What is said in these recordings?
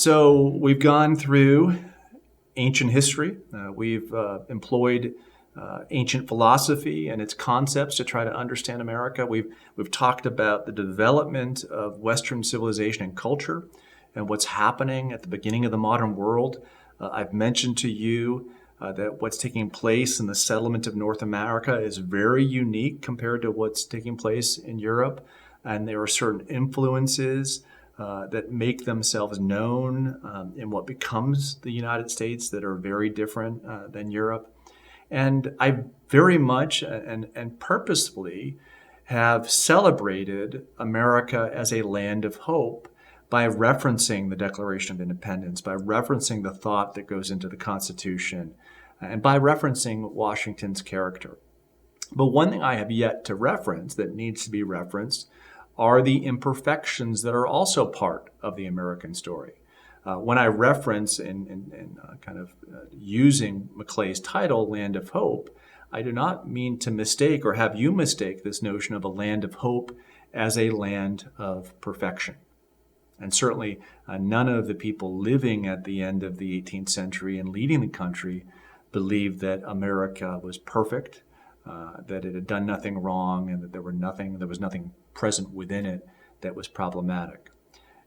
So we've gone through ancient history. We've employed ancient philosophy and its concepts to try to understand America. We've talked about the development of Western civilization and culture and what's happening at the beginning of the modern world. I've mentioned to you that what's taking place in the settlement of North America is very unique compared to what's taking place in Europe. And there are certain influences that make themselves known in what becomes the United States that are very different than Europe. And I very much and purposefully have celebrated America as a land of hope by referencing the Declaration of Independence, by referencing the thought that goes into the Constitution, and by referencing Washington's character. But one thing I have yet to reference that needs to be referenced are the imperfections that are also part of the American story. When I reference in using McClay's title, Land of Hope, I do not mean to mistake or have you mistake this notion of a land of hope as a land of perfection. And certainly none of the people living at the end of the 18th century and leading the country believed that America was perfect, that it had done nothing wrong, and that there was nothing present within it that was problematic.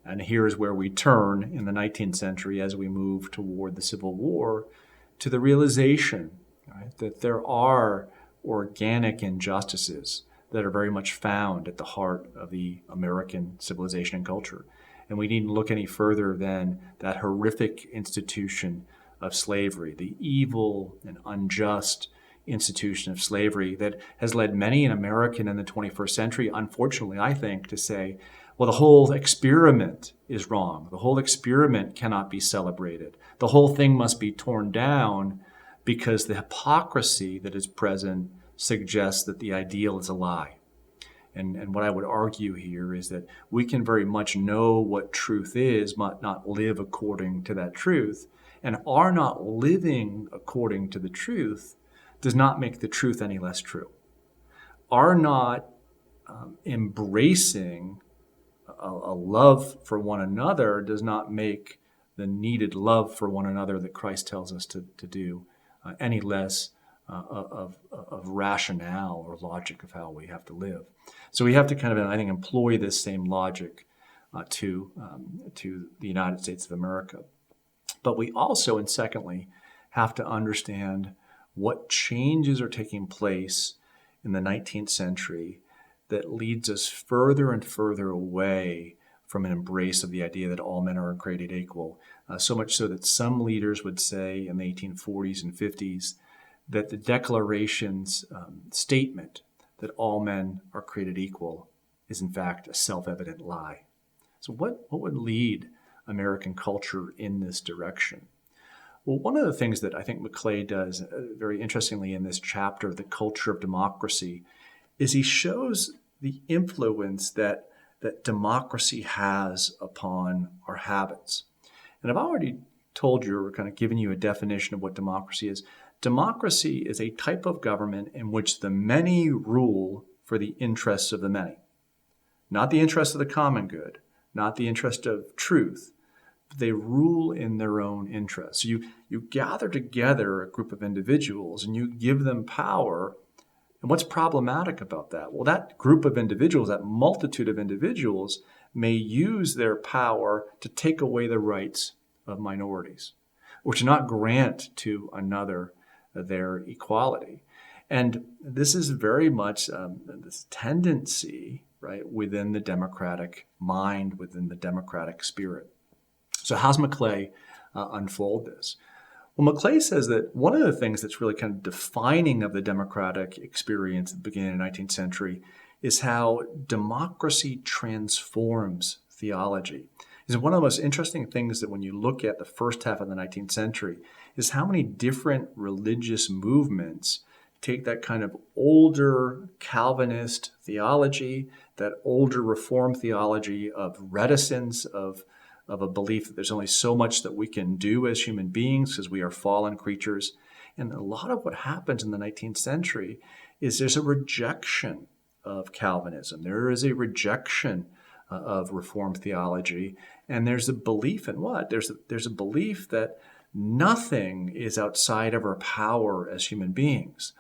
And here's where we turn in the 19th century as we move toward the Civil War to the realization, right, that there are organic injustices that are very much found at the heart of the American civilization and culture. And we needn't look any further than that horrific institution of slavery, the evil and unjust institution of slavery that has led many an American in the 21st century, unfortunately, I think, to say, well, the whole experiment is wrong. The whole experiment cannot be celebrated. The whole thing must be torn down because the hypocrisy that is present suggests that the ideal is a lie. And what I would argue here is that we can very much know what truth is, but not live according to that truth. And our not living according to the truth does not make the truth any less true. Our not embracing a love for one another does not make the needed love for one another that Christ tells us to do any less of rationale or logic of how we have to live. So we have to kind of, I think, employ this same logic to the United States of America. But we also, and secondly, have to understand what changes are taking place in the 19th century that leads us further and further away from an embrace of the idea that all men are created equal. So much so that some leaders would say in the 1840s and 50s that the Declaration's statement that all men are created equal is in fact a self-evident lie. So what would lead American culture in this direction? Well, one of the things that I think McClay does very interestingly in this chapter, The Culture of Democracy, is he shows the influence that democracy has upon our habits. And I've already told you, or kind of given you a definition of what democracy is. Democracy is a type of government in which the many rule for the interests of the many. Not the interests of the common good, not the interest of truth. They rule in their own interests. So you gather together a group of individuals and you give them power. And what's problematic about that? Well, that group of individuals, that multitude of individuals, may use their power to take away the rights of minorities, or to not grant to another their equality. And this is very much this tendency, right, within the democratic mind, within the democratic spirit. So how's McClay unfold this? Well, McClay says that one of the things that's really kind of defining of the democratic experience at the beginning of the 19th century is how democracy transforms theology. Is one of the most interesting things that when you look at the first half of the 19th century is how many different religious movements take that kind of older Calvinist theology, that older Reformed theology of reticence, of a belief that there's only so much that we can do as human beings because we are fallen creatures. And a lot of what happens in the 19th century is there's a rejection of Calvinism. There is a rejection of Reformed theology. And there's a belief in what? There's a belief that nothing is outside of our power as human beings.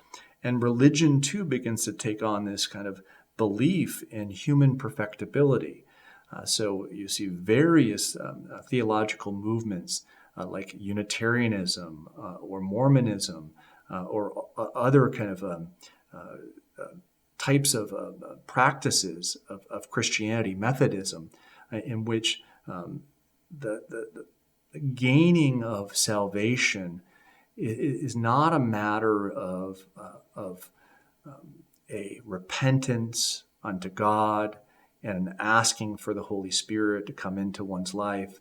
And religion, too, begins to take on this kind of belief in human perfectibility. So you see various theological movements like Unitarianism or Mormonism or other kind of types of practices of Christianity, Methodism, in which the gaining of salvation is not a matter of a repentance unto God and an asking for the Holy Spirit to come into one's life,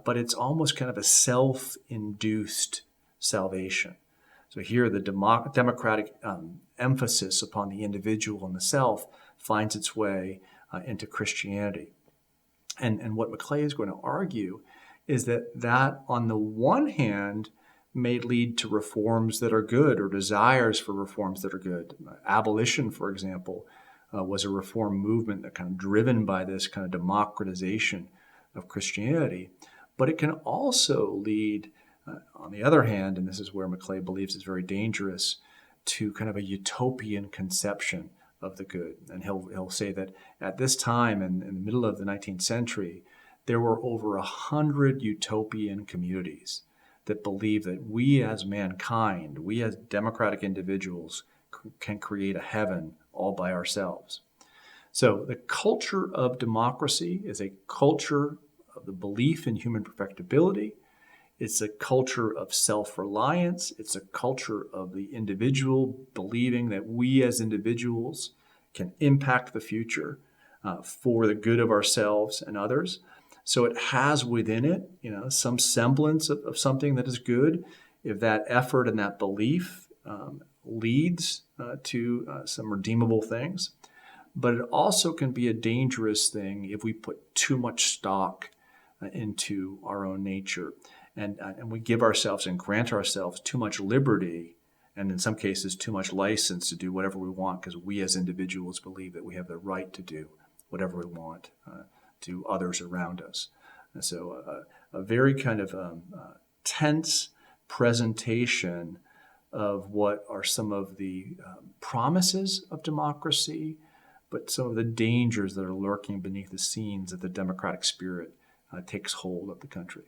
but it's almost kind of a self-induced salvation. So here the democratic emphasis upon the individual and the self finds its way into Christianity. And what McClay is going to argue is that on the one hand may lead to reforms that are good or desires for reforms that are good. Abolition, for example, was a reform movement that kind of driven by this kind of democratization of Christianity. But it can also lead, on the other hand, and this is where McClay believes is very dangerous, to kind of a utopian conception of the good. And he'll say that at this time, in the middle of the 19th century, there were over 100 utopian communities that believe that we as mankind, we as democratic individuals, can create a heaven all by ourselves. So the culture of democracy is a culture of the belief in human perfectibility. It's a culture of self-reliance. It's a culture of the individual believing that we as individuals can impact the future for the good of ourselves and others. So it has within it, some semblance of something that is good. If that effort and that belief leads to some redeemable things, but it also can be a dangerous thing if we put too much stock into our own nature, and we give ourselves and grant ourselves too much liberty, and in some cases too much license to do whatever we want, because we as individuals believe that we have the right to do whatever we want to others around us. And so a very kind of tense presentation of what are some of the promises of democracy, but some of the dangers that are lurking beneath the scenes that the democratic spirit takes hold of the country.